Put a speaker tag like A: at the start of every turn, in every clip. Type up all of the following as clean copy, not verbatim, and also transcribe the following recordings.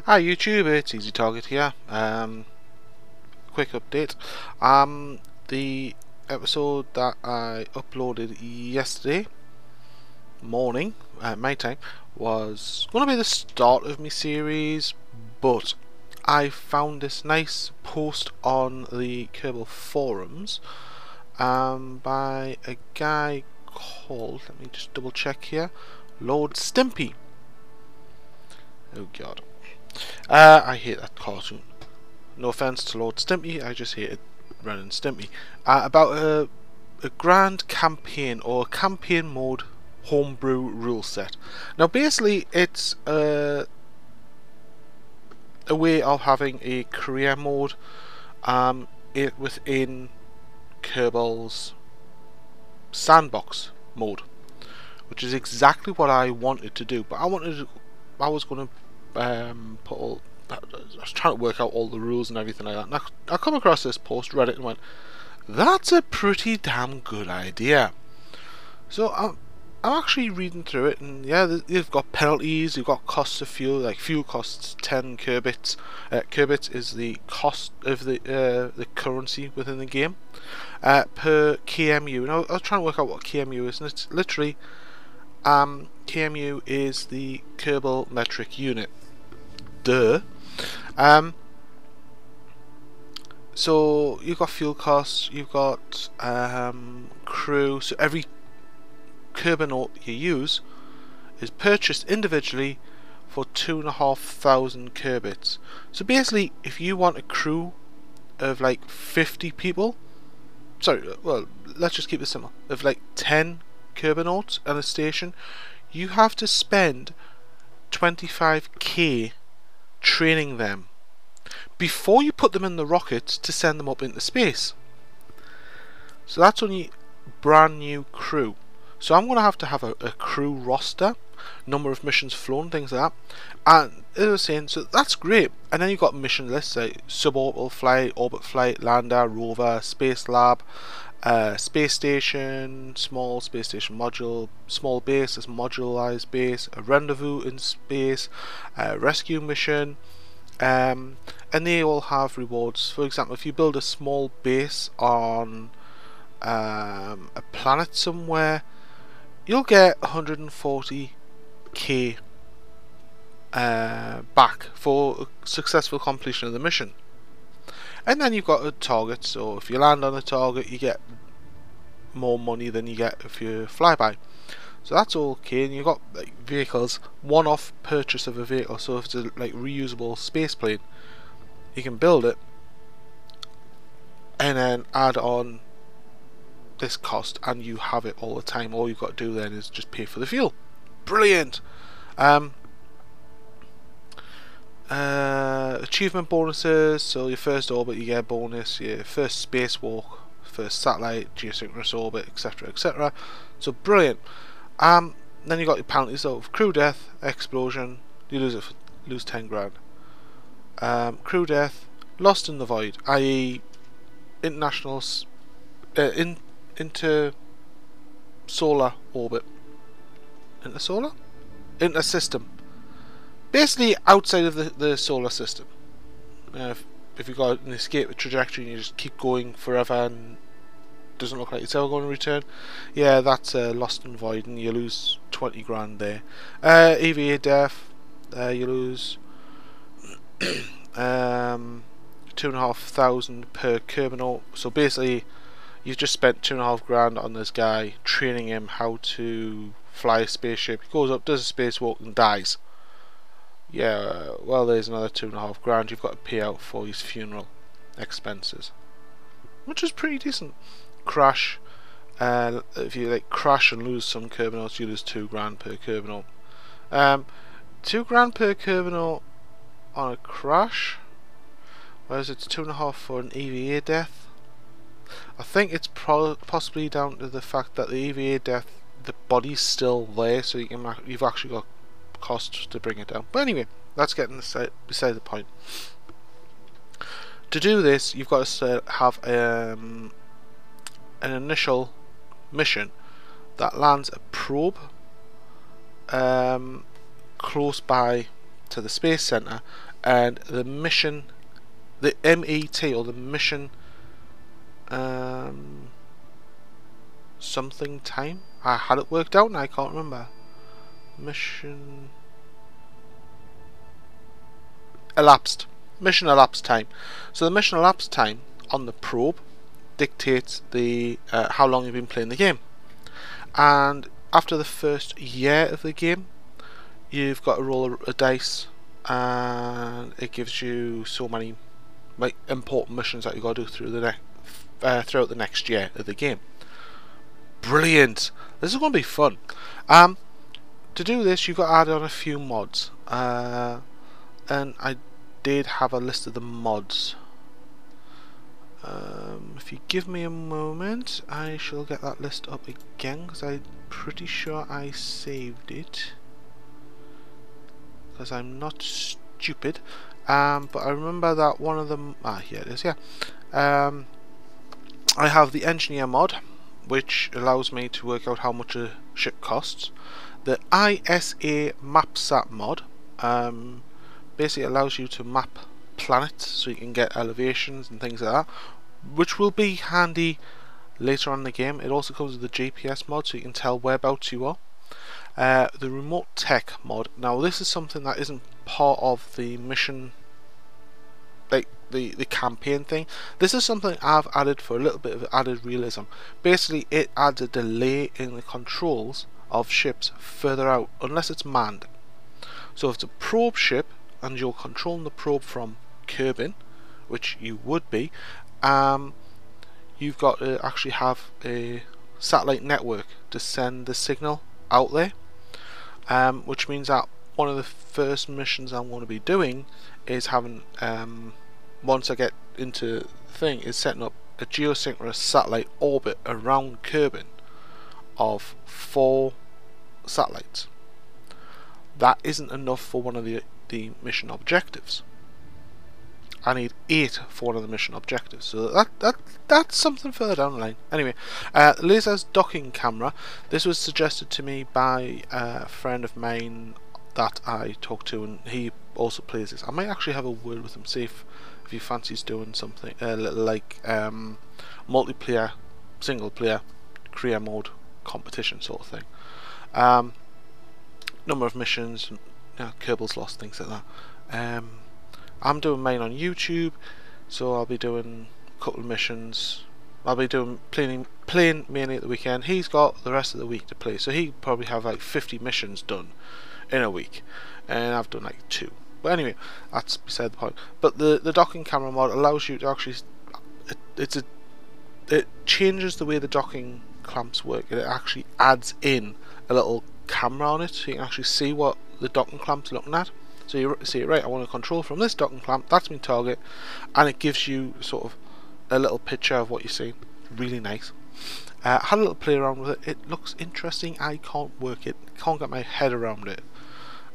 A: Hi YouTube, it's Easy Target here. Quick update. The episode that I uploaded yesterday morning at my time was going to be the start of my series, but I found this nice post on the Kerbal forums by a guy called, let me just double check here, Lord Stimpy. Oh god. I hate that cartoon. No offense to Lord Stimpy, I just hated Ren and Stimpy. About a grand campaign, or a campaign mode homebrew rule set. Now basically it's a way of having a career mode within Kerbal's sandbox mode, which is exactly what I wanted to do. But I was going to I was trying to work out all the rules and everything like that, and I come across this post, read it, and went, that's a pretty damn good idea. So I'm actually reading through it, and yeah, you've got penalties, you've got costs of fuel, like fuel costs 10 Kerbits. Kerbits is the cost of the currency within the game per KMU. And I was trying to work out what KMU is, and it's literally KMU is the Kerbal metric unit. Duh. So you've got fuel costs, you've got crew. So every Kerbinaut you use is purchased individually for 2,500 Kerbits. So basically, if you want a crew of like 50 people, well, let's just keep it simple, of like 10 Kerbinauts and a station, you have to spend 25k training them before you put them in the rockets to send them up into space. So that's only brand new crew. So I'm going to have a crew roster, number of missions flown, things like that. And as I was saying, so that's great. And then you've got mission lists like Sub-Orbital Flight, Orbit Flight, Lander, Rover, Space Lab, Space Station, Small Space Station Module, Small Base as Modularized Base, a Rendezvous in Space, Rescue Mission, and they all have rewards. For example, if you build a small base on a planet somewhere, you'll get 140k back for successful completion of the mission. And then you've got a target, so if you land on a target you get more money than you get if you fly by. So that's okay. And you've got like vehicles, one-off purchase of a vehicle. So if it's a like reusable space plane, you can build it and then add on this cost, and you have it all the time. All you've got to do then is just pay for the fuel. Brilliant. Achievement bonuses. So your first orbit you get a bonus, your first spacewalk, first satellite, geosynchronous orbit, etc, etc. So brilliant. Then you got your penalties. So crew death, explosion, you lose 10 grand. Crew death, lost in the void, i.e. international into solar orbit, into system, basically outside of the solar system. If you've got an escape trajectory and you just keep going forever and doesn't look like it's ever going to return, yeah, that's lost in void, and you lose 20 grand there. EVA death, you lose 2,500 per Kerbinaut. So basically you've just spent 2.5 grand on this guy, training him how to fly a spaceship. He goes up, does a spacewalk and dies. Yeah, well, there's another 2.5 grand you've got to pay out for his funeral expenses, which is pretty decent. Crash, if you like crash and lose some Kerbinauts, you lose 2 grand per Kerbinaut. 2 grand per Kerbinaut on a crash, whereas it's 2.5 for an EVA death. I think it's possibly down to the fact that the EVA death, the body's still there, so you've actually got costs to bring it down. But anyway, that's getting beside the point. To do this, you've got to have an initial mission that lands a probe close by to the Space Center, and the mission, the MET, or the mission something time. I had it worked out and I can't remember. Mission elapsed time. So the mission elapsed time on the probe dictates the how long you've been playing the game. And after the first year of the game, you've got to roll a dice, and it gives you so many important missions that you've got to do through the throughout the next year of the game. Brilliant! This is going to be fun. To do this, you've got to add on a few mods, and I did have a list of the mods. If you give me a moment, I shall get that list up again, because I'm pretty sure I saved it, because I'm not stupid. But I remember that one of them, here it is, yeah. I have the engineer mod, which allows me to work out how much a ship costs. The ISA MapSat mod basically allows you to map planets, so you can get elevations and things like that, which will be handy later on in the game. It also comes with the GPS mod, so you can tell whereabouts you are. The remote tech mod. Now this is something that isn't part of the mission, like the campaign thing. This is something I've added for a little bit of added realism. Basically, it adds a delay in the controls of ships further out, unless it's manned. So if it's a probe ship and you're controlling the probe from Kerbin, which you would be, you've got to actually have a satellite network to send the signal out there, which means that one of the first missions I'm going to be doing is having, once I get into the thing, is setting up a geosynchronous satellite orbit around Kerbin of 4 satellites. That isn't enough for one of the mission objectives. I need 8 for one of the mission objectives, so that's something further down the line. Anyway, Laser's docking camera. This was suggested to me by a friend of mine that I talked to, and he also plays this. I might actually have a word with him, see if he fancies doing something a little like multiplayer, single player, career mode competition sort of thing. Number of missions, Kerbal's Lost, things like that. I'm doing mine on YouTube, so I'll be doing a couple of missions. I'll be doing playing mainly at the weekend. He's got the rest of the week to play, so he probably have like 50 missions done in a week, and I've done like 2. But anyway, that's beside the point. But the docking camera mod allows you to actually, it changes the way the docking clamps work. It actually adds in a little camera on it, so you can actually see what the docking clamp's looking at. So you see, right, I want to control from this docking clamp, that's my target, and it gives you sort of a little picture of what you see. Really nice. Had a little play around with it. It looks interesting. I can't work it, can't get my head around it,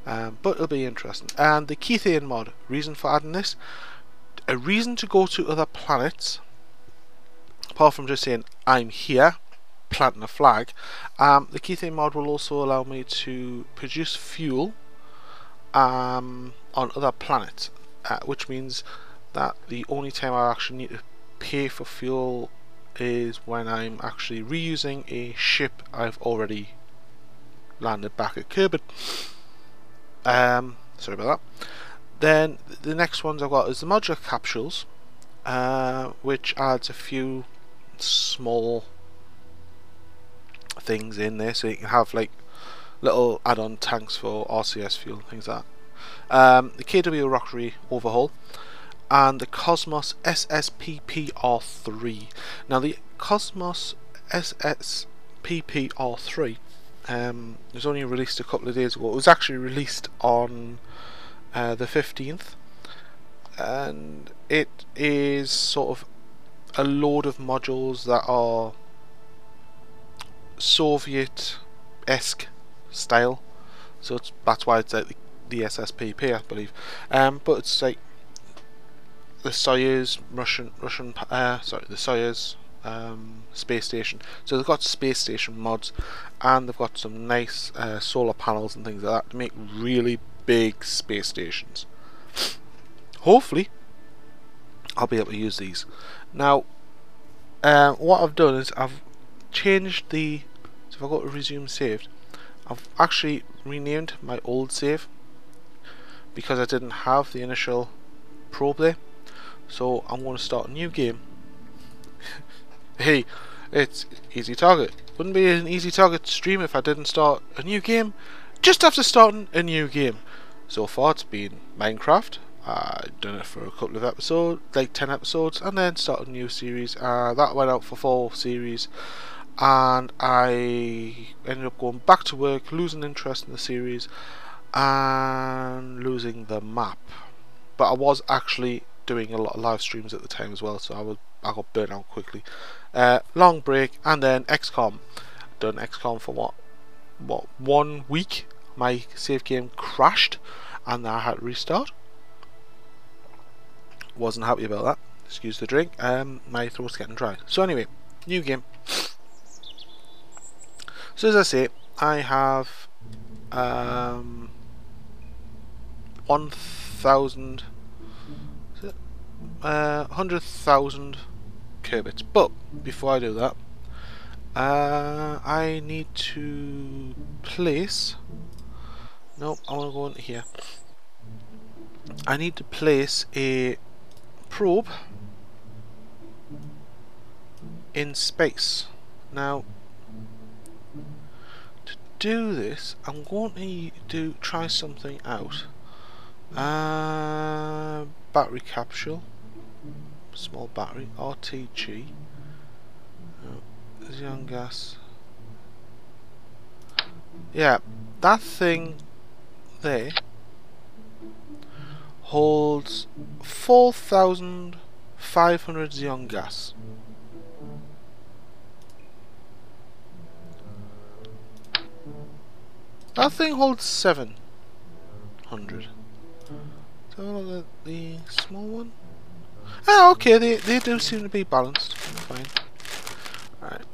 A: but it'll be interesting. And the Keithian mod, reason for adding this, a reason to go to other planets, apart from just saying I'm here, planting a flag. The Keithian mod will also allow me to produce fuel on other planets, which means that the only time I actually need to pay for fuel is when I'm actually reusing a ship I've already landed back at Kerbal. Sorry about that. Then the next ones I've got is the modular capsules, which adds a few small things in there, so you can have like little add-on tanks for RCS fuel, things like that. The KW Rockery overhaul, and the Cosmos SSPPR3. Now the Cosmos SSPPR3 was only released a couple of days ago. It was actually released on the 15th, and it is sort of a load of modules that are Soviet-esque style, so that's why it's like the SSPP, I believe. But it's like the Soyuz the Soyuz space station. So they've got space station mods, and they've got some nice solar panels and things like that to make really big space stations. Hopefully I'll be able to use these. Now what I've done is I've changed the, so if I go to resume saved, I've actually renamed my old save because I didn't have the initial probe there. So I'm going to start a new game. Hey, it's Easy Target. Wouldn't be an Easy Target stream if I didn't start a new game just after starting a new game. So far it's been Minecraft. I've done it for a couple of episodes, like 10 episodes, and then started a new series. That went out for 4 series, and I ended up going back to work, losing interest in the series, and losing the map. But I was actually doing a lot of live streams at the time as well, so I got burnt out quickly. Long break, and then XCOM. Done XCOM for what 1 week. My save game crashed, and I had to restart. Wasn't happy about that. Excuse the drink. My throat's getting dry. So anyway, new game. So as I say, I have 100,000 Kerbits. But before I do that, I need to place. Nope, I want to go into here. I need to place a probe in space. Now, to do this, I'm going to try something out. Battery capsule, small battery, RTG, xenon gas. Yeah, that thing there holds 4,500 xenon gas. That thing holds 700. So look at the small one. Oh, okay, they do seem to be balanced. Fine. Alright.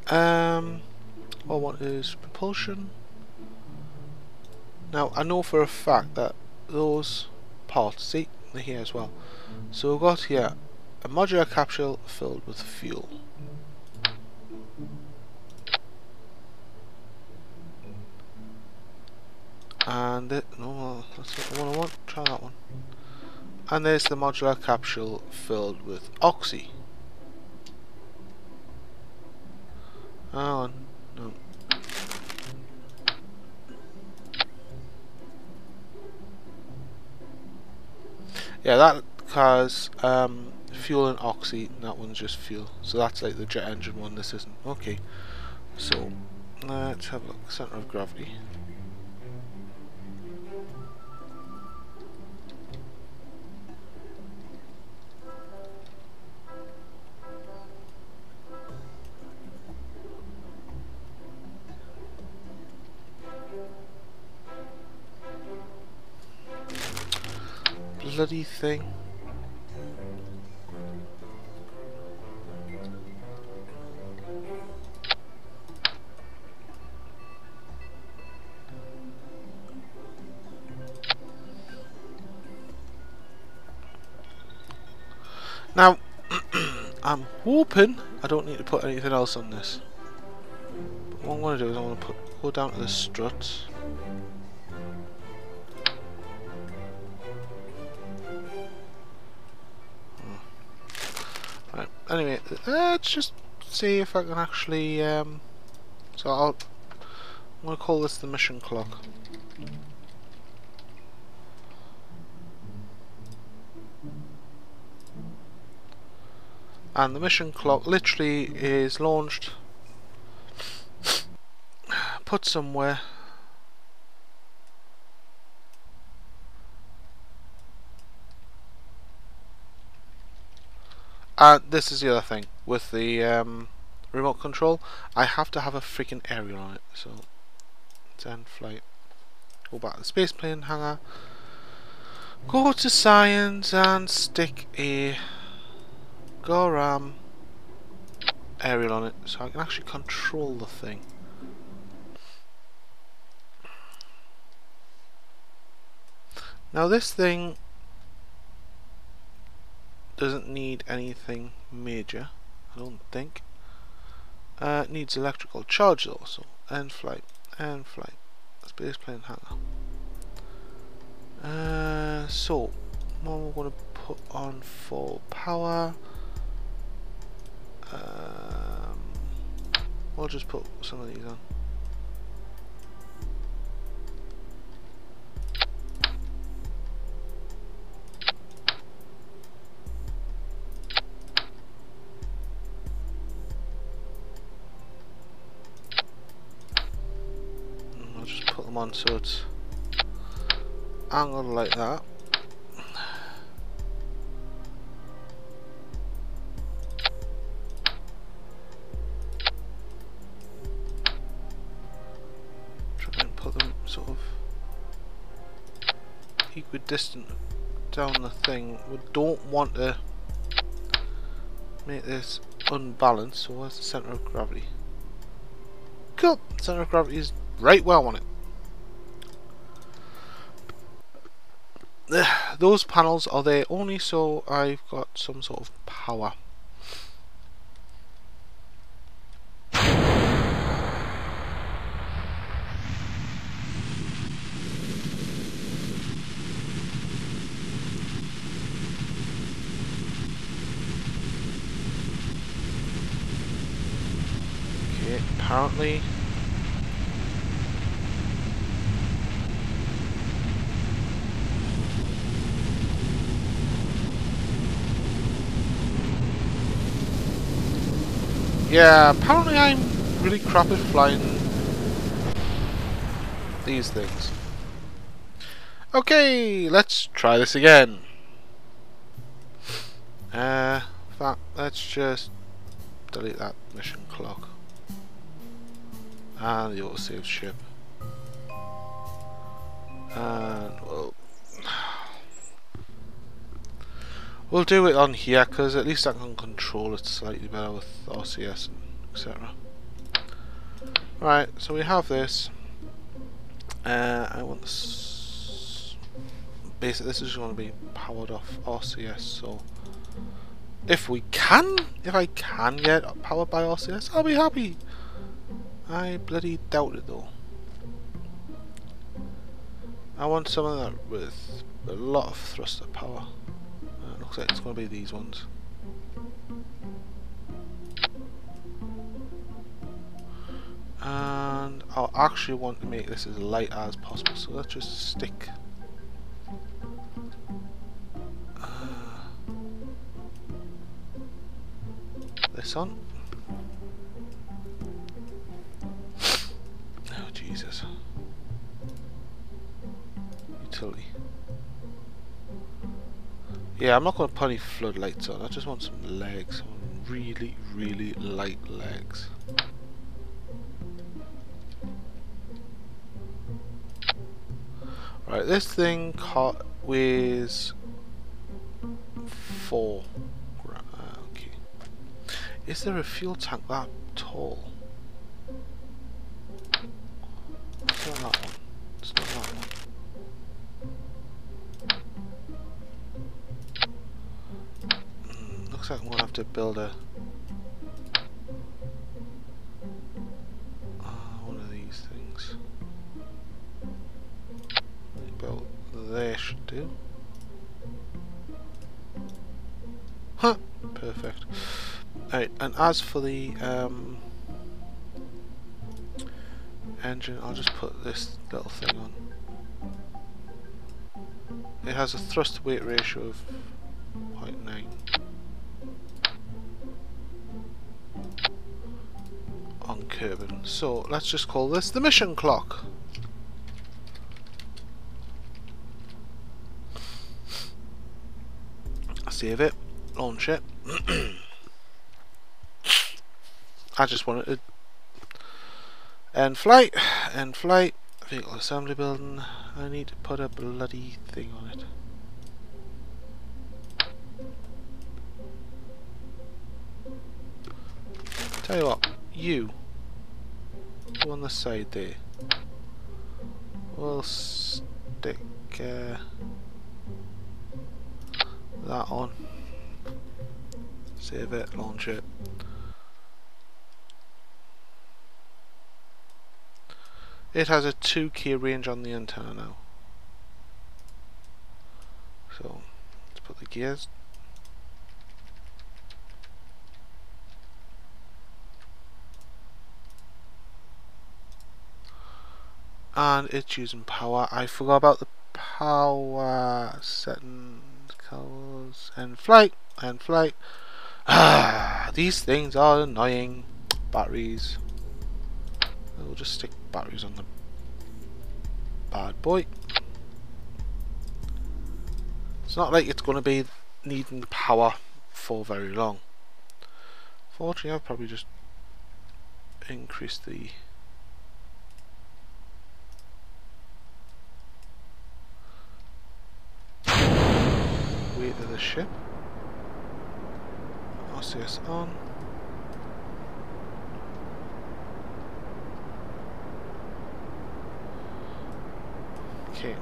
A: All I want is propulsion. Now I know for a fact that those parts, see, they're here as well. So we've got here a modular capsule filled with fuel. And no, that's not the one I want. Try that one. And there's the modular capsule filled with oxy. Oh, no. Yeah, that has fuel and oxy, and that one's just fuel. So that's like the jet engine one, this isn't. Okay, so let's have a look. Center of gravity. Bloody thing. Now, I'm hoping I don't need to put anything else on this. But what I'm going to do is I want to go down to the struts. Right. Anyway, let's just see if I can actually. So I'm going to call this the mission clock. And the mission clock literally is launched, put somewhere, and this is the other thing with the remote control. I have to have a freaking aerial on it. So let's end flight, go back to the space plane hangar, go to science and stick a Goram aerial on it so I can actually control the thing. Now this thing doesn't need anything major, I don't think. It needs electrical charge though, so end flight, space plane hangar. So what we're going to put on for power, we'll just put some of these on. I'll just put them on so it's angled like that. Try and put them sort of equidistant down the thing. We don't want to make this unbalanced, so where's the centre of gravity? Cool! Centre of gravity is right where I want it. Those panels are there only so I've got some sort of power. Okay, apparently yeah, apparently I'm really crap at flying these things. Okay, let's try this again. Let's just delete that mission clock and the autosave ship, and we'll do it on here because at least I can control it slightly better with RCS and etc. Right, so we have this. I want this. Basically, this is going to be powered off RCS. So, if I can get powered by RCS, I'll be happy. I bloody doubt it though. I want something that with a lot of thruster power. Looks like it's going to be these ones. And I actually want to make this as light as possible, so let's just stick this on. Oh Jesus. Utility. Yeah, I'm not going to put any floodlights on, I just want some legs, really, really light legs. Right, this thing weighs 4 grams. Okay. Is there a fuel tank that tall? It's not that one. It's not that one. Looks like I'm going to have to build a one of these things. About there should do. Huh! Perfect. Alright, and as for the engine, I'll just put this little thing on. It has a thrust weight ratio of 0.9 on Kerbal. So let's just call this the mission clock. Save it, launch it. I just wanted to end flight, vehicle assembly building. I need to put a bloody thing on it. Tell you what, you go on the side there. We'll stick that on. Save it, launch it. It has a 2K range on the antenna now. So let's put the gears. And it's using power. I forgot about the power settings, colors, and flight, and flight. Ah, these things are annoying. Batteries. We'll just stick batteries on the bad boy. It's not like it's going to be needing power for very long. Fortunately, I've probably just increased the weight of the ship. RCS on. Okay.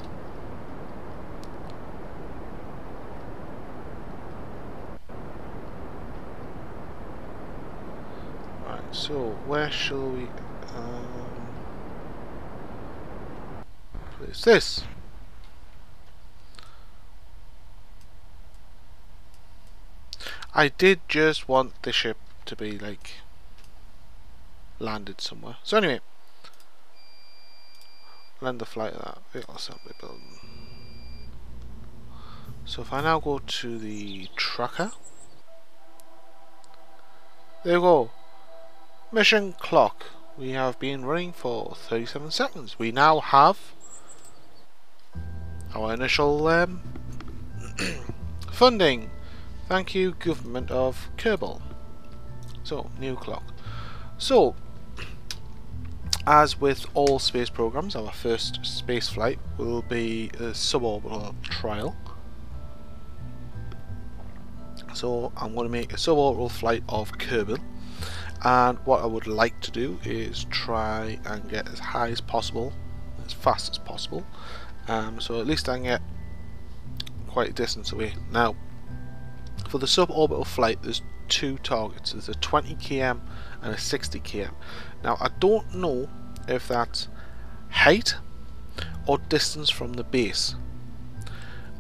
A: Right, so where shall we place this? I did just want the ship to be like landed somewhere. So anyway, land the flight of that VTOL assembly building. So if I now go to the tracker, there we go. Mission clock. We have been running for 37 seconds. We now have our initial funding. Thank you, Government of Kerbal. So, new clock. So, as with all space programs, our first space flight will be a suborbital trial. So, I'm going to make a suborbital flight of Kerbal, and what I would like to do is try and get as high as possible, as fast as possible. So at least I can get quite a distance away. Now, for the suborbital flight, there's two targets. There's a 20 km and a 60 km. Now, I don't know if that's height or distance from the base.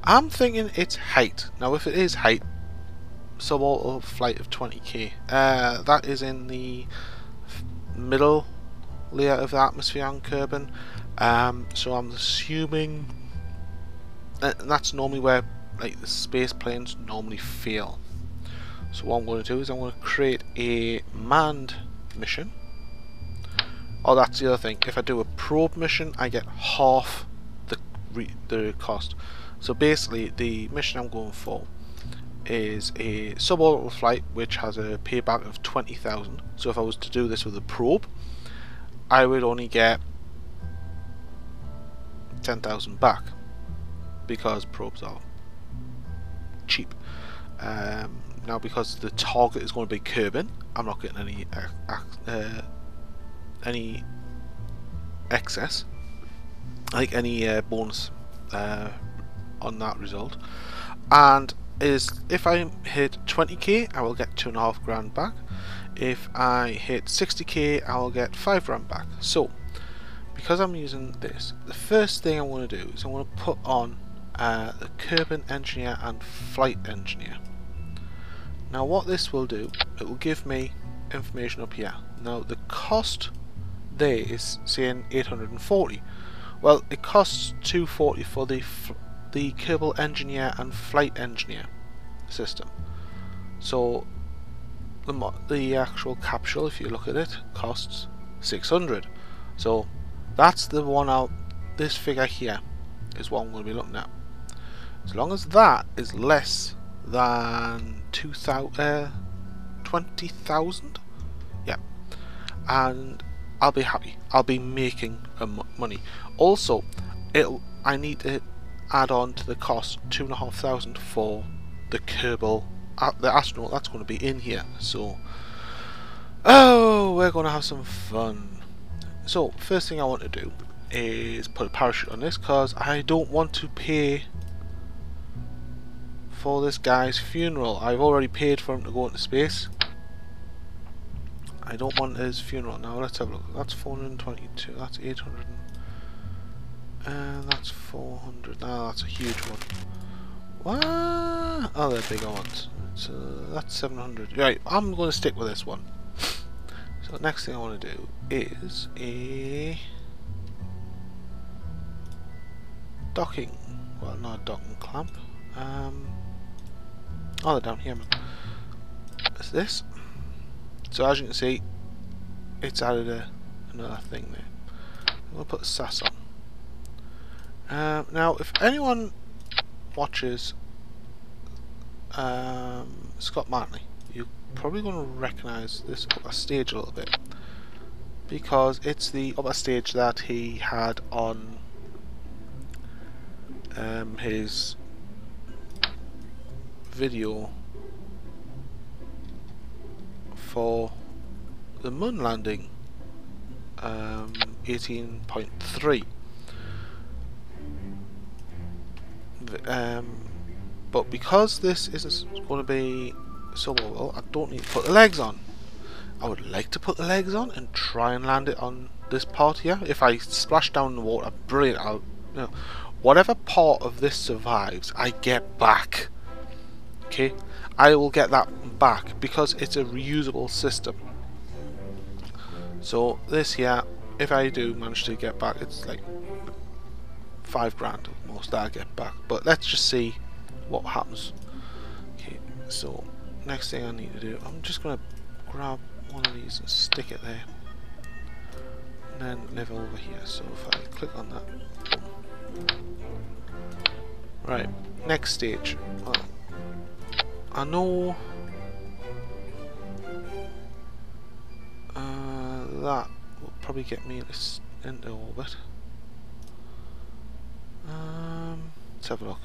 A: I'm thinking it's height. Now, if it is height, suborbital flight of 20k, that is in the middle layer of the atmosphere on Kerbin. So I'm assuming that's normally where like the space planes normally fail. So what I'm going to do is I'm going to create a manned mission. Oh, that's the other thing. If I do a probe mission, I get half the cost. So basically, the mission I'm going for is a suborbital flight, which has a payback of 20,000. So if I was to do this with a probe, I would only get 10,000 back, because probes are cheap. Now, because the target is going to be Kerbin, I'm not getting any excess, like any bonus on that result. And if I hit 20k, I will get 2.5 grand back. If I hit 60k, I will get 5 grand back. So, because I'm using this, the first thing I want to do is I want to put on the Kerbin Engineer and Flight Engineer. Now, what this will do, it will give me information up here. Now, the cost there is saying 840. Well, it costs 240 for the Kerbal Engineer and Flight Engineer system. So the actual capsule, if you look at it, costs 600. So that's the one out. This figure here is what I'm going to be looking at. As long as that is less than 20,000, yeah, and I'll be happy. I'll be making money. Also, I need to add on to the cost 2,500 for the Kerbal, the astronaut that's going to be in here. So, oh, we're going to have some fun. So, first thing I want to do is put a parachute on this, because I don't want to pay for this guy's funeral. I've already paid for him to go into space. I don't want his funeral. Now let's have a look. That's 422. That's 800. And that's 400. Now that's a huge one. What? Oh, they're bigger ones. So that's 700. Right, I'm going to stick with this one. So next thing I want to do is a docking. Well, not a docking clamp. Oh, they're down here, man. It's this. So as you can see, it's added another thing there. I'm going to put the SAS on. Now, if anyone watches Scott Martley, you're probably going to recognise this upper stage a little bit, because it's the upper stage that he had on his video for the moon landing 18.3. But because this isn't going to be suborbital, I don't need to put the legs on. I would like to put the legs on and try and land it on this part here. If I splash down in the water, brilliant. Whatever part of this survives, I get back. Okay, I will get that back because it's a reusable system. So this here, if I do manage to get back, it's like $5 grand almost that I get back. But let's just see what happens. Okay, so next thing I need to do, I'm just going to grab one of these and stick it there, and then level over here. So if I click on that, boom. Right, next stage. Well, I know that will probably get me into orbit. Let's have a look.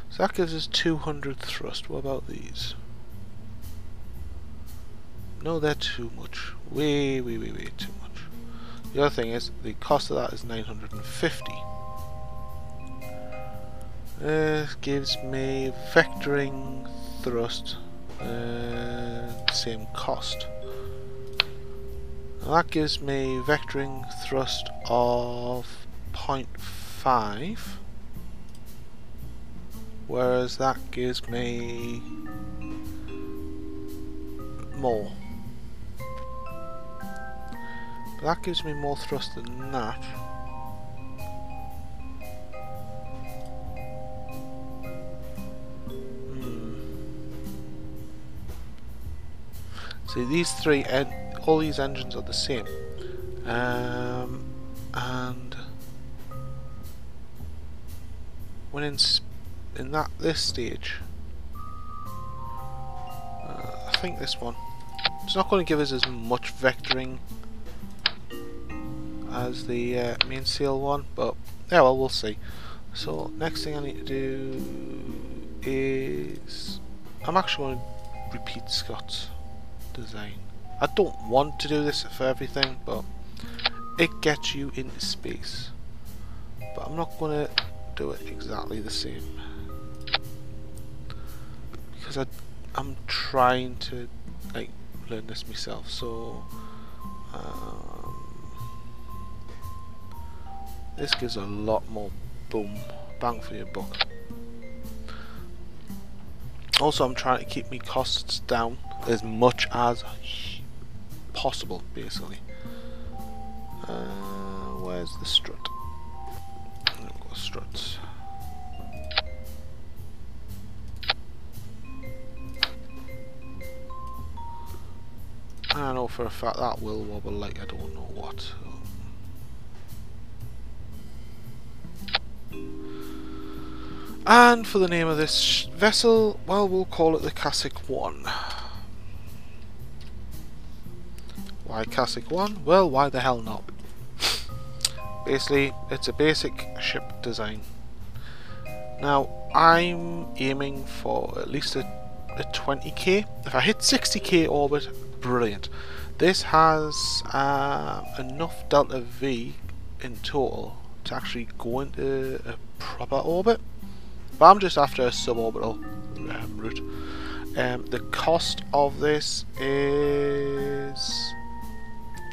A: So that gives us 200 thrust. What about these? No, they're too much. Way too much. The other thing is, the cost of that is 950. It gives me vectoring thrust, same cost. Now that gives me vectoring thrust of 0.5, whereas that gives me more. But that gives me more thrust than that. See, these three, all these engines are the same, and when in this stage, I think this one, it's not going to give us as much vectoring as the main sail one, but yeah, well, we'll see. So next thing I need to do is, I'm actually going to repeat Scott's design. I don't want to do this for everything, but it gets you into space. But I'm not going to do it exactly the same, because I'm trying to like learn this myself. So this gives a lot more bang for your buck. Also, I'm trying to keep my costs down as much as possible, basically. Where's the strut? I've got struts. I know for a fact that will wobble like I don't know what. And for the name of this vessel, well, we'll call it the Casic 1. Why Casic 1? Well, why the hell not? Basically, it's a basic ship design. Now, I'm aiming for at least a 20k. If I hit 60k orbit, brilliant. This has enough delta V in total to actually go into a proper orbit. but I'm just after a suborbital route. The cost of this is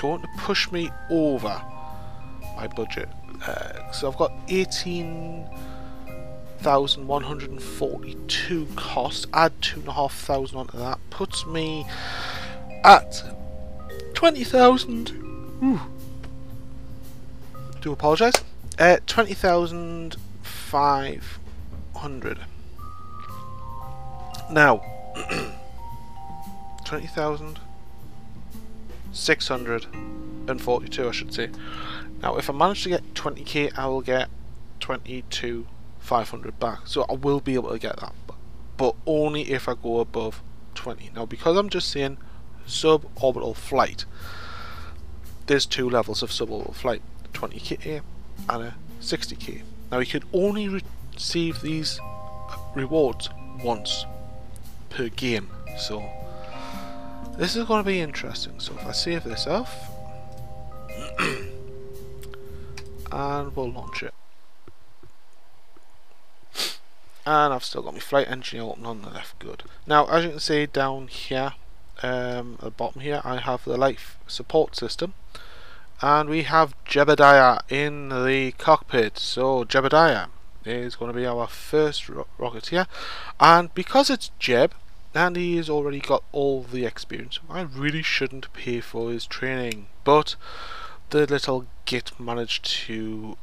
A: going to push me over my budget. So I've got 18,142 cost. Add 2,500 onto that, puts me at 20,000. Do apologise. 20,500. Now, 20,642, I should say. Now, if I manage to get 20k, I will get 22,500 back. So I will be able to get that, but only if I go above 20. Now, because I'm just saying suborbital flight, there's two levels of suborbital flight: 20k and a 60k. Now, you could only receive these rewards once per game, so this is going to be interesting. So if I save this off and we'll launch it, and I've still got my flight engine open on the left. Good. Now, as you can see down here at the bottom here, I have the life support system, and we have Jebediah in the cockpit. So Jebediah is going to be our first rocketeer, and because it's Jeb and he's already got all the experience, I really shouldn't pay for his training, but the little git managed to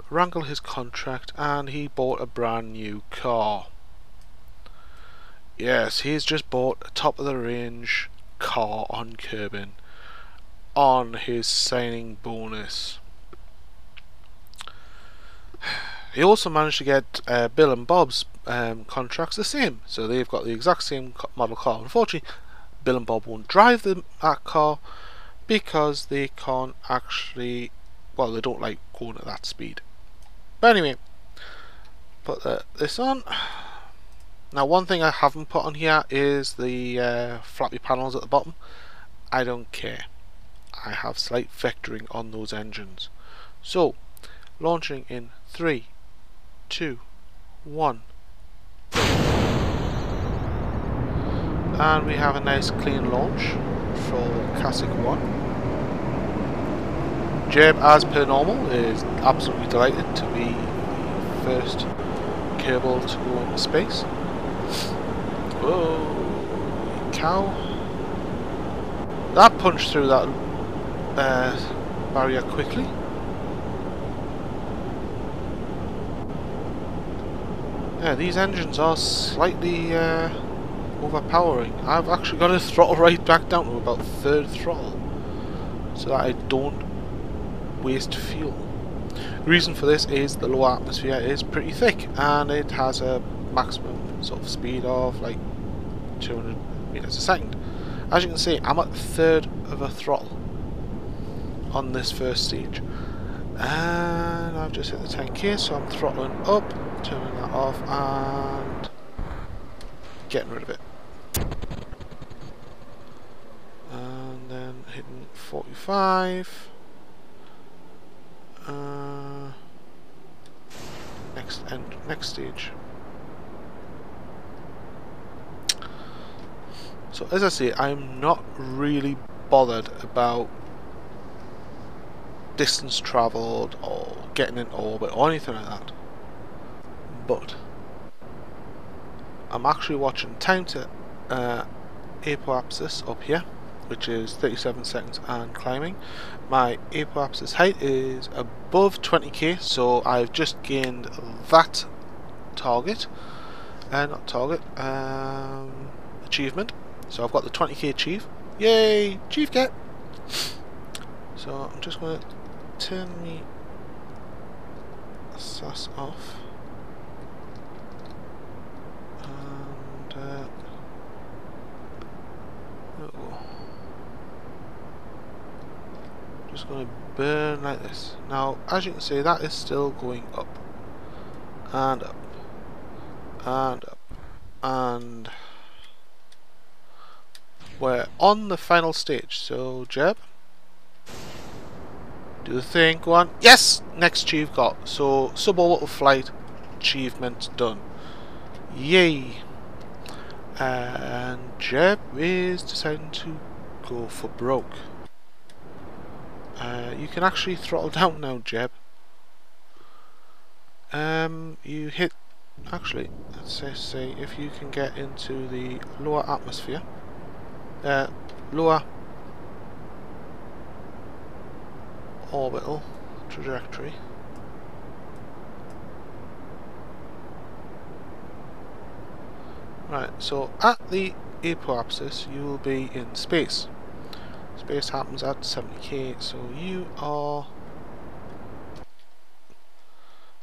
A: wrangle his contract, and he bought a brand new car. Yes, he's just bought a top of the range car on Kerbin on his signing bonus. He also managed to get Bill and Bob's contracts the same, so they've got the exact same model car. Unfortunately, Bill and Bob won't drive that car because they can't actually, well, they don't like going at that speed. But anyway, put this on. Now, one thing I haven't put on here is the flappy panels at the bottom. I don't care. I have slight vectoring on those engines. So, launching in 3, 2, 1. And we have a nice clean launch for Classic 1. Jeb, as per normal, is absolutely delighted to be the first Kerbal to go into space. Whoa, cow. That punched through that barrier quickly. Yeah, these engines are slightly overpowering. I've actually got to throttle right back down to about third throttle so that I don't waste fuel. The reason for this is the lower atmosphere is pretty thick, and it has a maximum sort of speed of like 200 meters a second. As you can see, I'm at a third of a throttle on this first stage, and I've just hit the 10k, so I'm throttling up, turning that off and getting rid of it, and then hitting 45. Next stage. So as I say, I'm not really bothered about distance travelled or getting into orbit or anything like that, but I'm actually watching time to apoapsis up here, which is 37 seconds and climbing. My apoapsis height is above 20k, so I've just gained that target, not target, achievement. So I've got the 20k achieve. Yay! Achieve get! So I'm just going to turn me SAS off. And there we go. Just going to burn like this. Now, as you can see, that is still going up and up and up, and we're on the final stage. So Jeb, do the thing, go on. Yes! Next achieve got. So suborbital flight achievement done. Yay! And Jeb is deciding to go for broke. You can actually throttle down now, Jeb. You hit. Actually, let's say if you can get into the lower atmosphere, lower orbital trajectory. Right, so at the apoapsis you will be in space. Space happens at 70k, so you are...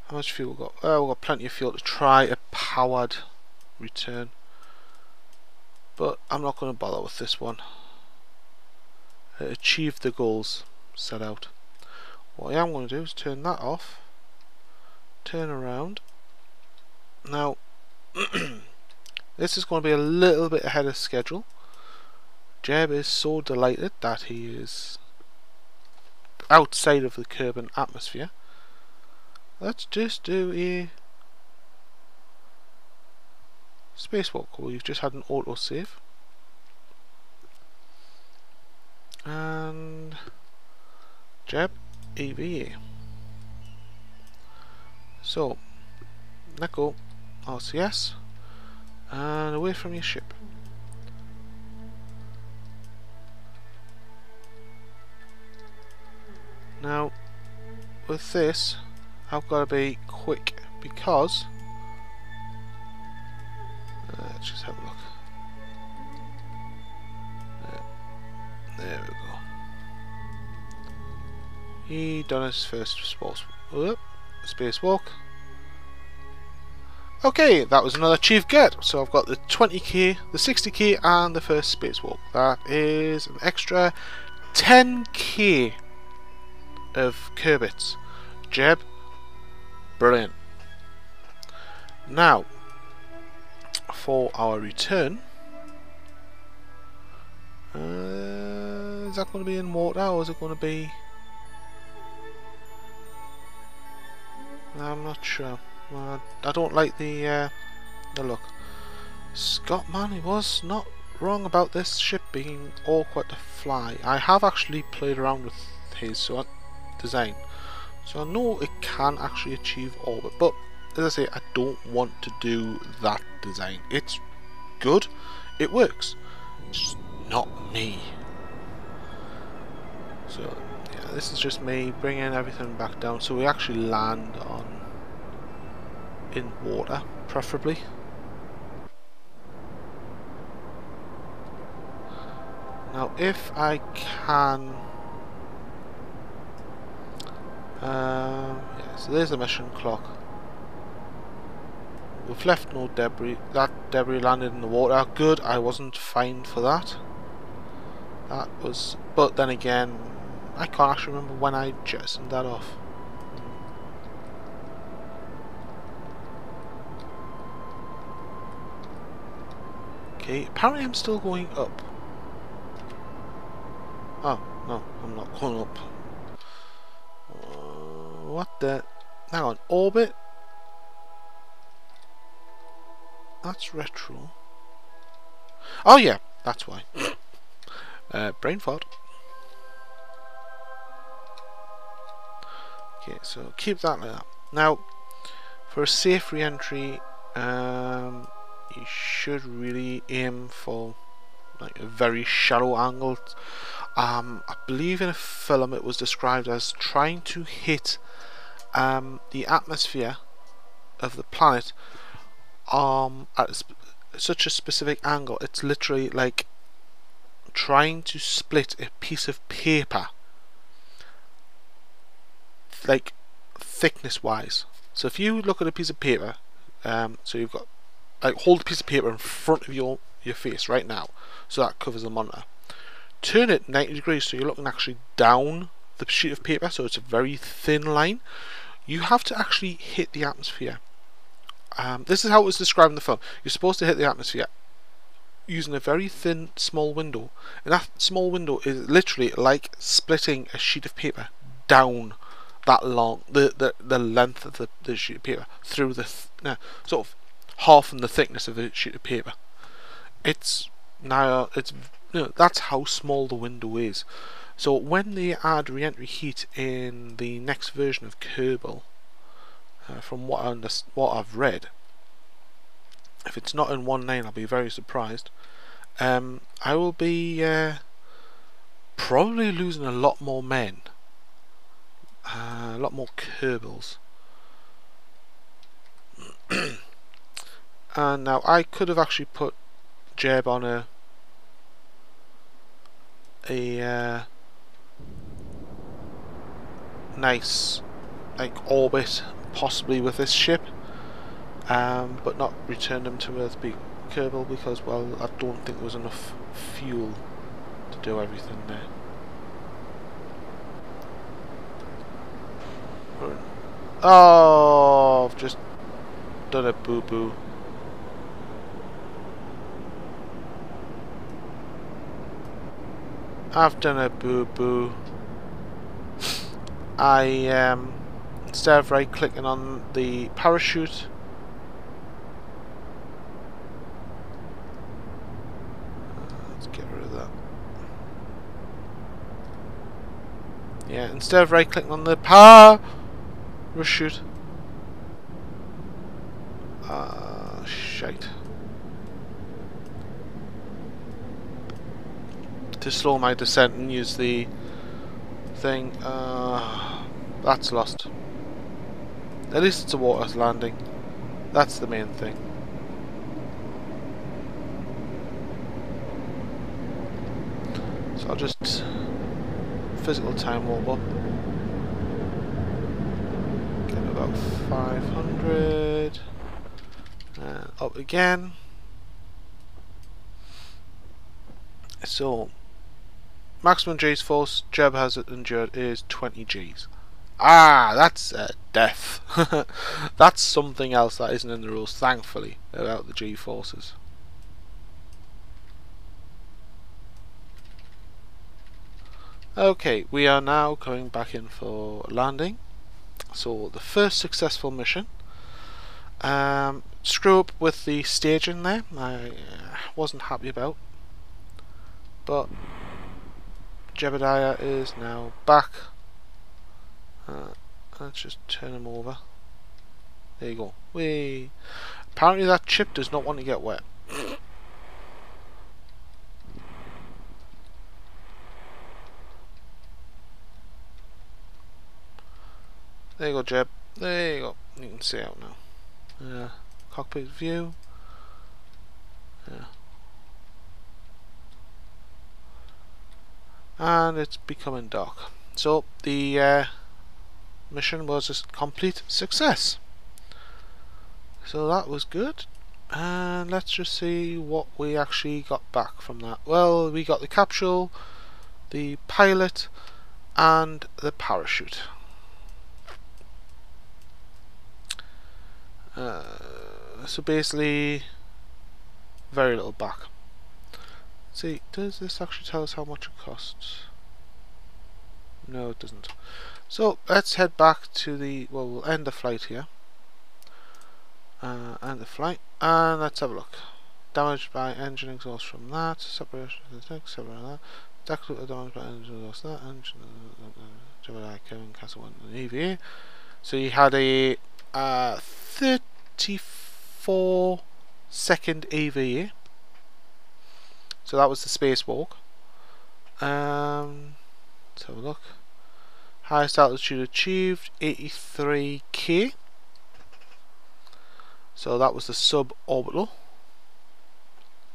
A: How much fuel we got? We've got plenty of fuel to try a powered return. But I'm not going to bother with this one. Achieve the goals set out. What I am going to do is turn that off. Turn around. Now, this is going to be a little bit ahead of schedule. Jeb is so delighted that he is outside of the Kerbin atmosphere. Let's just do a spacewalk. We've just had an autosave. And Jeb, EVA. So, let go, RCS, and away from your ship. Now, with this, I've got to be quick because let's just have a look. There we go. He done his first spacewalk. Okay, that was another achieve get. So I've got the 20k, the 60k, and the first spacewalk. That is an extra 10k of Kerbits. Jeb, brilliant. Now, for our return, is that going to be in water or is it going to be... I'm not sure. I don't like the look. Scott, man, he was not wrong about this ship being awkward to fly. I have actually played around with his design, so I know it can actually achieve orbit, but as I say, I don't want to do that design. It's good, it works, it's not me. So yeah, this is just me bringing everything back down so we actually land on in water, preferably. Now if I can yeah, so there's the mission clock. We've left no debris. That debris landed in the water. Good, I wasn't fined for that. That was, but then again, I can't actually remember when I jettisoned that off. Okay, apparently I'm still going up. Oh, no, I'm not going up. What the... Hang on, orbit? That's retro. Oh yeah, that's why. Brain fart. Okay, so keep that like that. Now, for a safe re-entry, you should really aim for like a very shallow angle. I believe in a film it was described as trying to hit the atmosphere of the planet at such a specific angle. It's literally like trying to split a piece of paper, like thickness wise. So if you look at a piece of paper, so you've got, like, hold a piece of paper in front of your face right now, so that covers the monitor. Turn it 90 degrees so you're looking actually down the sheet of paper, so it's a very thin line. You have to actually hit the atmosphere. This is how it was described in the film. You're supposed to hit the atmosphere using a very thin small window, and that small window is literally like splitting a sheet of paper down that long, the length of the sheet of paper through the sort of half in the thickness of a sheet of paper. It's now that's how small the window is. So when they add re-entry heat in the next version of Kerbal, from what I've read, if it's not in 1.9, I'll be very surprised. I will be probably losing a lot more men, a lot more Kerbals. And now I could have actually put Jeb on a nice orbit, possibly with this ship, but not return them to Earth Kerbal because, well, I don't think there was enough fuel to do everything there. Oh, I've just done a boo-boo. I've done a boo-boo. Instead of right clicking on the parachute, let's get rid of that. Yeah, instead of right clicking on the parachute, shite. To slow my descent and use the thing, that's lost. At least it's a water landing. That's the main thing. So I'll just physical time warp up. Get about 500. And up again. So maximum G's force Jeb has endured is 20 G's. Ah, that's death. That's something else that isn't in the rules, thankfully, about the G forces. Okay, we are now going back in for landing. So the first successful mission. Screw up with the staging there. I wasn't happy about, but Jebediah is now back. Let's just turn him over. There you go. Whee! Apparently that chip does not want to get wet. There you go, Jeb. There you go. You can see out now. Cockpit view. Yeah. And it's becoming dark. So the mission was a complete success. So that was good. And let's just see what we actually got back from that. Well, we got the capsule, the pilot, and the parachute. So basically, very little back. See, does this actually tell us how much it costs? No, it doesn't. So let's head back to the, well, we'll end the flight here. End the flight, and let's have a look. Damaged by engine exhaust from that. Separation of the deck, separation of that. Deck damaged by engine exhaust that. Engine, Jebediah Kerman, Castle 1, and EVA. So you had a 34-second EVA. So that was the spacewalk. Let's have a look. Highest altitude achieved 83k. So that was the sub-orbital.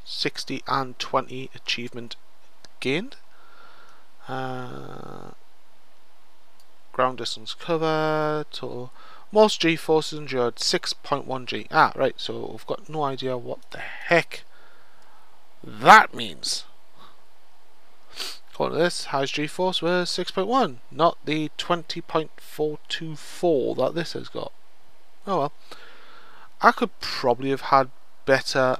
A: 60 and 20 achievement gained. Ground distance covered. Total. Most G forces endured 6.1 G. Ah, right. So we've got no idea what the heck that means. According to this, highest G force was 6.1, not the 20.424 that this has got. Oh well. I could probably have had better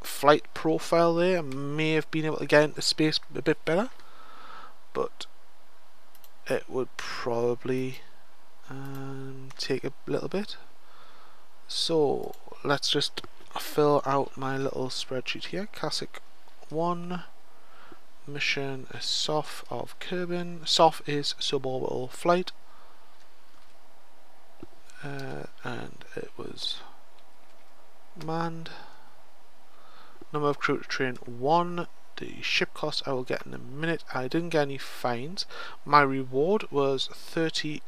A: flight profile there. I may have been able to get into space a bit better, but it would probably take a little bit. So let's just fill out my little spreadsheet here. Classic 1 mission is SOF of Kerbin. SOF is Suborbital Flight, and it was manned. Number of crew to train 1. The ship cost I will get in a minute. I didn't get any fines. My reward was 30.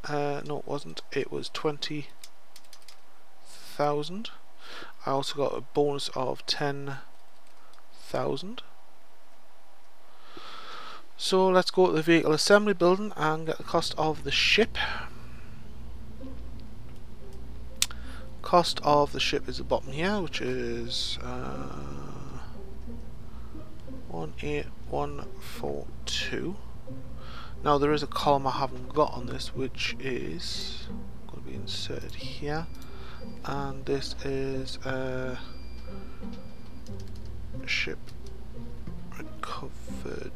A: No, it wasn't. It was 20,000. I also got a bonus of 10,000. So let's go to the vehicle assembly building and get the cost of the ship. Cost of the ship is the bottom here, which is 18142. Now there is a column I haven't got on this, which is going to be inserted here, and this is ship recovered.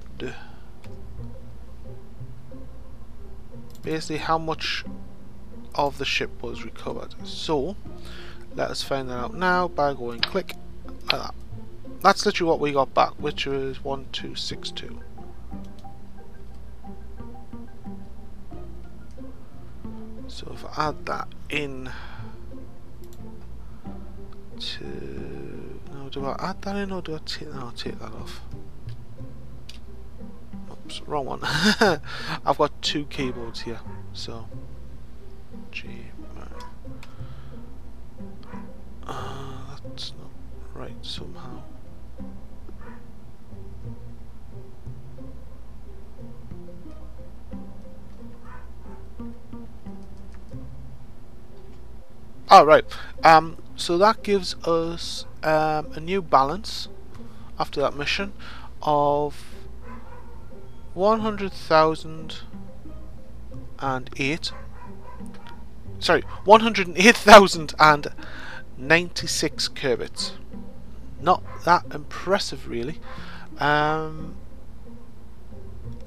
A: Basically, how much of the ship was recovered. So let us find that out now by going click like that. That's literally what we got back, which was 1262. So if I add that in to, no, do I add that in or do I take, no, I'll take that off. Oops, wrong one. I've got 2 keyboards here, so that's not right somehow. Oh, right. So that gives us a new balance after that mission of 100,008. Sorry, 108,096 Kerbits. Not that impressive, really.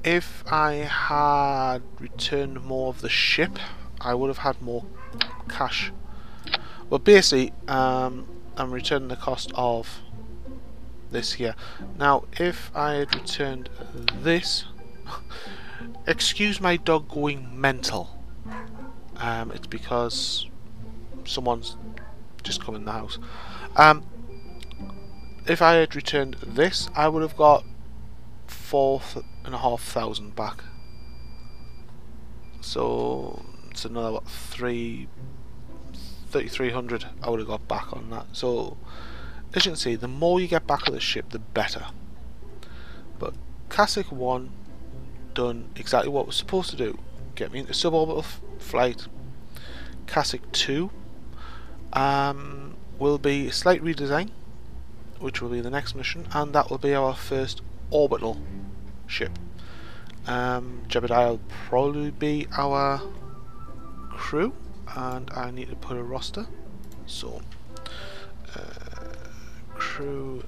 A: If I had returned more of the ship, I would have had more cash. But basically, I'm returning the cost of this here. Now, if I had returned this, excuse my dog going mental. It's because someone's just come in the house. If I had returned this, I would have got 4,500 back. So it's another what, 3,300 I would have got back on that. So as you can see, the more you get back of the ship, the better. But Classic 1 done exactly what it was supposed to do. Get me into suborbital flight. Classic 2 will be a slight redesign, which will be the next mission, and that will be our first orbital ship. Jebediah will probably be our crew, and I need to put a roster. So crew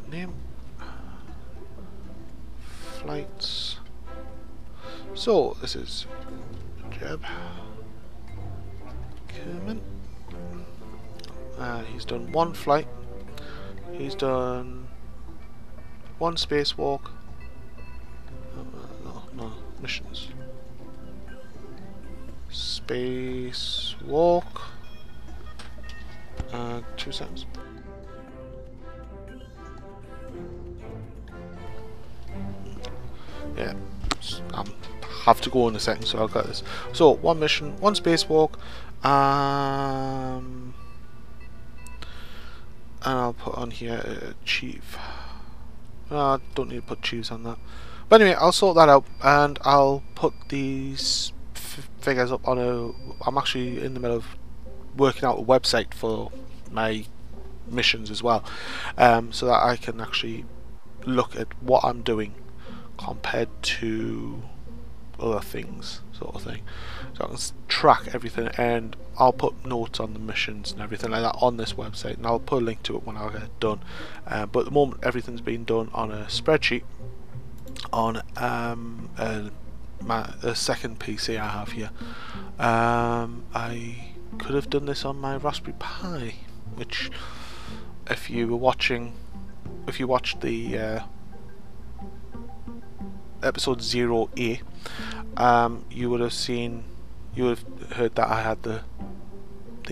A: name, flights. So this is Jeb Kerman. He's done 1 flight. He's done 1 spacewalk. No missions. Spacewalk. 2 seconds. Yeah, have to go in a second, so I'll got this. So 1 mission, 1 spacewalk, and I'll put on here chief. I don't need to put chiefs on that. But anyway, I'll sort that out, and I'll put these figures up on a. I'm actually in the middle of working out a website for my missions as well, so that I can actually look at what I'm doing compared to other things, sort of thing. So I can track everything, and I'll put notes on the missions and everything like that on this website, and I'll put a link to it when I get it done. But at the moment, everything's been done on a spreadsheet on a the second PC I have here. I could have done this on my Raspberry Pi, which, if you watched the episode 0A, you would have heard that I had the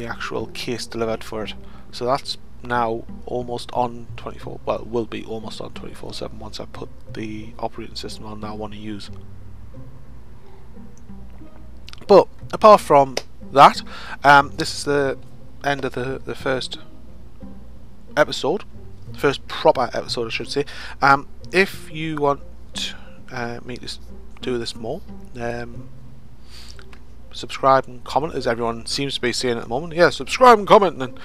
A: actual case delivered for it. So that's now almost on 24. Well, it will be almost on 24/7 once I put the operating system on that I want to use. But apart from that, this is the end of the first episode, first proper episode, I should say. If you want me to do this more, subscribe and comment, as everyone seems to be saying at the moment. Yeah, subscribe and comment,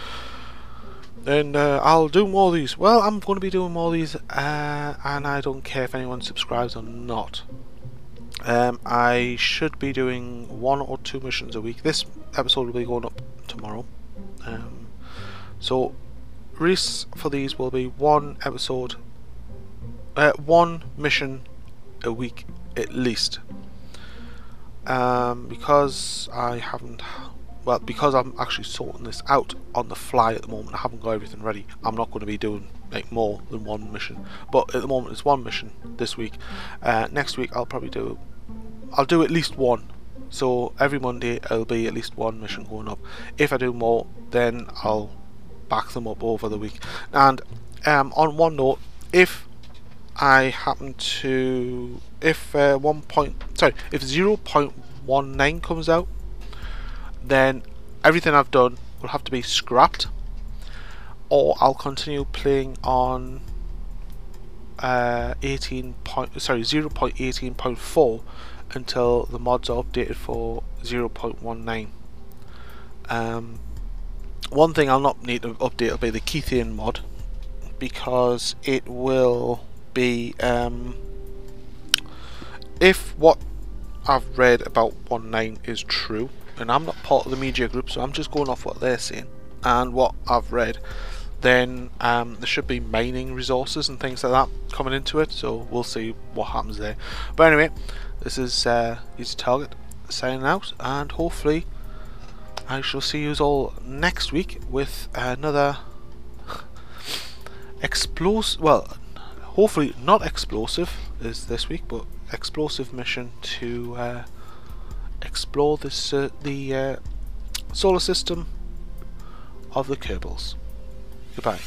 A: and I'll do more of these. Well, I'm going to be doing more of these, and I don't care if anyone subscribes or not. I should be doing 1 or 2 missions a week. This episode will be going up tomorrow. So release for these will be 1 mission a week at least. Because I'm actually sorting this out on the fly at the moment, I haven't got everything ready. I'm not going to be doing like more than 1 mission, but at the moment it's 1 mission this week. Next week I'll do at least 1. So every Monday it'll be at least 1 mission going up. If I do more, then I'll back them up over the week. And on one note, if 0.19 comes out, then everything I've done will have to be scrapped, or I'll continue playing on 0.18.4 until the mods are updated for 0.19. One thing I'll not need to update will be the Keithian mod, because it will be if what I've read about 1.9 is true, and I'm not part of the media group, so I'm just going off what they're saying and what I've read, then there should be mining resources and things like that coming into it, so we'll see what happens there. But anyway, this is Easy Target signing out, and hopefully I shall see you all next week with another hopefully not explosive as this week, but explosive mission to explore the solar system of the Kerbals. Goodbye.